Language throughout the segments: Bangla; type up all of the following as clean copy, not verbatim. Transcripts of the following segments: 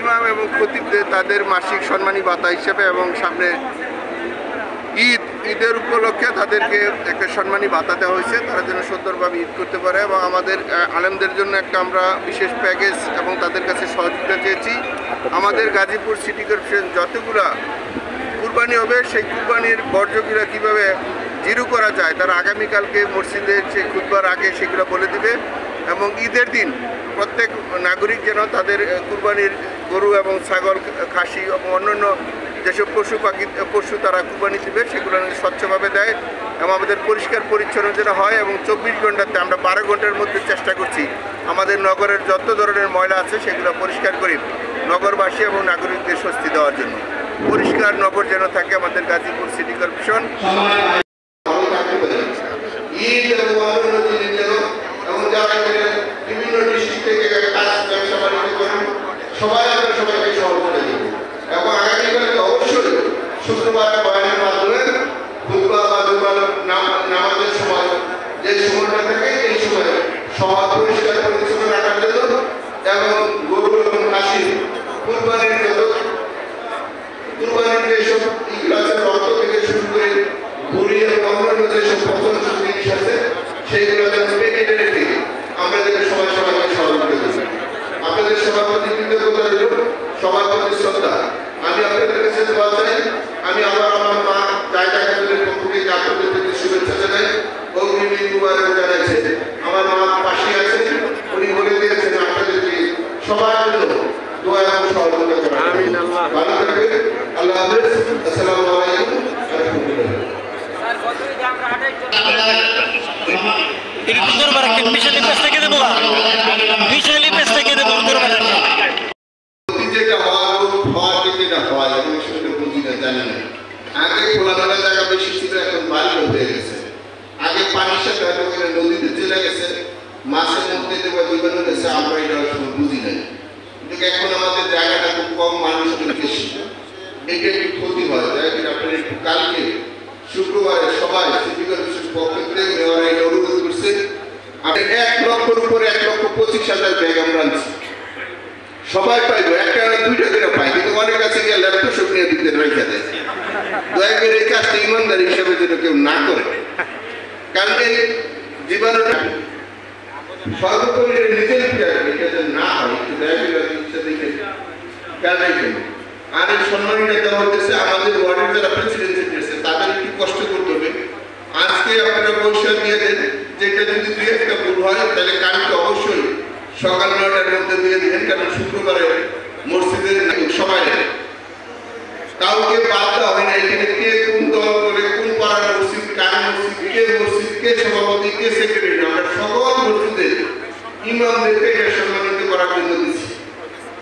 ইমাম এবং খতিবদের তাদের মাসিক সম্মানী ভাতা হিসেবে এবং সামনে ঈদের উপলক্ষে তাদেরকে একটা সম্মানী ভাতা দেওয়া হয়েছে, তারা যেন সুন্দরভাবে ঈদ করতে পারে। এবং আমাদের আলেমদের জন্য একটা আমরা বিশেষ প্যাকেজ এবং তাদের কাছে সহযোগিতা চেয়েছি। আমাদের গাজীপুর সিটি কর্পোরেশন যতগুলা কুরবানি হবে সেই কুরবানির বর্জ্যগুলো কীভাবে জিরো করা যায় তারা আগামীকালকে মসজিদের যে খুতবার আগে সেগুলো বলে দিবে। এবং ঈদের দিন প্রত্যেক নাগরিক যেন তাদের কুরবানির গরু এবং ছাগল, খাসি এবং অন্যান্য যেসব পশু তারা কুরবানি দিবে সেগুলো স্বচ্ছভাবে দেয় এবং আমাদের পরিষ্কার পরিচ্ছন্ন যেন হয়। এবং 24 ঘন্টাতে আমরা 12 ঘন্টার মধ্যে চেষ্টা করছি আমাদের নগরের যত ধরনের ময়লা আছে সেগুলো পরিষ্কার করি নগরবাসী এবং নাগরিকদের স্বস্তি দেওয়ার জন্য। পরিষ্কার নগর যেন থাকে আমাদের গাজীপুর সিটি কর্পোরেশন। বিভিন্ন ডিস্ট্রিক্ট থেকে ব্যবসা বাণিজ্য করেন সবাইকে সহযোগিতা দেব। এবং আগামীকালকে অবশ্যই শুক্রবার বয়ানের মাধ্যমে খুতবা বা জুমার নামাজের সময় যে সময়টা থাকে এই সময় সমাজ পরিষ্কার পরিচ্ছন্ন রাখার জন্য এবং গরু এবং খাসি কুরবানির যেসব রক্ত থেকে শুরু করে ঘুরি এবং অন্যান্য যেসব পছন্দ জিনিস আছে সেইগুলো যেন পেটে রেখে আমরা যেন সবাইকে সহযোগিতা করি। আপনাদের সভাপতি কৃতজ্ঞতা রইল, সবার প্রতি শ্রদ্ধা। আমি আপনাদের কাছে দোয়া চাই। আমি আবার আমার মা জায়গা কেন্দ্রের পক্ষ থেকে আপনাদের প্রতি শুভেচ্ছা জানাই, অগ্রিম মুবারক জানাইছে। আমার মা পাশে আছেন, উনি বলে দিয়েছেন আপনাদেরকে সবার জন্য দোয়া এবং সহযোগিতা করা। আমিন। ভালো থাকবেন। আল্লাহ হাফেজ। আসসালামু আলাইকুম ওয়া রাহমাতুল্লাহ। এটা তো দরবার একটা মিশালি পেজ থেকে দেবো, মিশালি পেজ থেকে দেবো দরবার। যেটা যেটা হয় এবং সেটা বুঝি না, জানি না। আগে খোলামেলা জায়গা বেশি ছিল, এখন বাড়ি হয়ে গেছে। আগে পানির সাথে নদীতে চলে গেছে, মাছের মধ্যে দেওয়া জীবাণু গেছে, আমরা এটা বুঝি নাই। কিন্তু এখন আমাদের জায়গাটা খুব কম, মানুষের বেশি, এটা একটু ক্ষতি হয়। আপনার একটু কালকে শুক্রবারে সবাই সিটি কর্পোরেশন পক্ষ থেকে নেওয়ার এই অনুরোধ করছে। আপনি 1 লক্ষর উপরে 1,25,000 ব্যাগ আমরা আনছি। সবাই পাইবো, একটা 2টা করে পাই, কিন্তু অনেক কাছে গিয়ে ল্যাপটপ সব নিয়ে দিতে রেখে দেয়। দয়া করে এই কাজটা ইমানদার হিসাবে যেন কেউ না করে, কারণ এই জীবাণুটা সর্বোপরি নিজের এটা না হয়, একটু দয়া করে ইচ্ছা দেখে কারণে কেন। আর এই সম্মানটা দেওয়া হচ্ছে আমাদের ওয়ার্ডের যারা প্রেসিডেন্সি দিয়েছে তাদের একটু কষ্ট করতে হবে। আজকে আপনারা পয়সা দিয়ে দেন, যেটা যদি 2-1টা ভুল হয় তাহলে কালকে অবশ্যই সকাল 9টার মধ্যে দিয়ে দিবেন, কারণ শুক্রবারে মসজিদের সময় নেই, কাউকে বাদ দেওয়া হয় না। এখানে কে কোন দল করে, কোন পাড়ার মসজিদ, কার মসজিদ, কে সভাপতি, কে সেক্রেটারি, আমরা সকল মসজিদের ইমামদেরকে এটা সম্মানিত করার জন্য দিচ্ছি।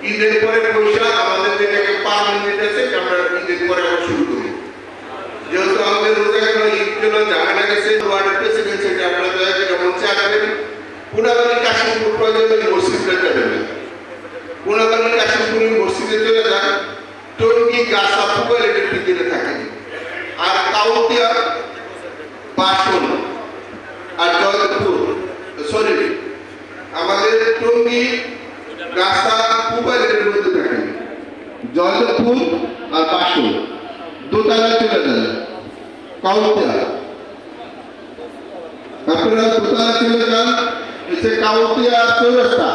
ঈদের পরে পয়সা আমাদের যেটাকে পার্লামেন্ট আছে, আমরা ঈদের পরে আবার শুরু করি। যেহেতু আমাদের রোজা গেল, ঈদ গেল, জানা গেছে, ওয়ার্ডের প্রেসিডেন্ট থেকে আপনারা দয়া করে মঞ্চে আগাবেন। পুনাবাড়ি কাশিমপুর প্রয়োজনে মসজিদে যাবেন, পুনাবাড়ি কাশিমপুরের মসজিদে চলে যান। টঙ্গী গাছা পুকুরের ভিতরে থাকেন, আর কাউতিয়া বাসন আর জয়পুর আমাদের টঙ্গী গাছা পুকুরের মধ্যে থাকেন, জয়পুর আর বাসন দোতলায় চলে যান। কাউতিয়া আপনারা দোতলায় চলে যান, এসে কাউতিয়া চৌরাস্তা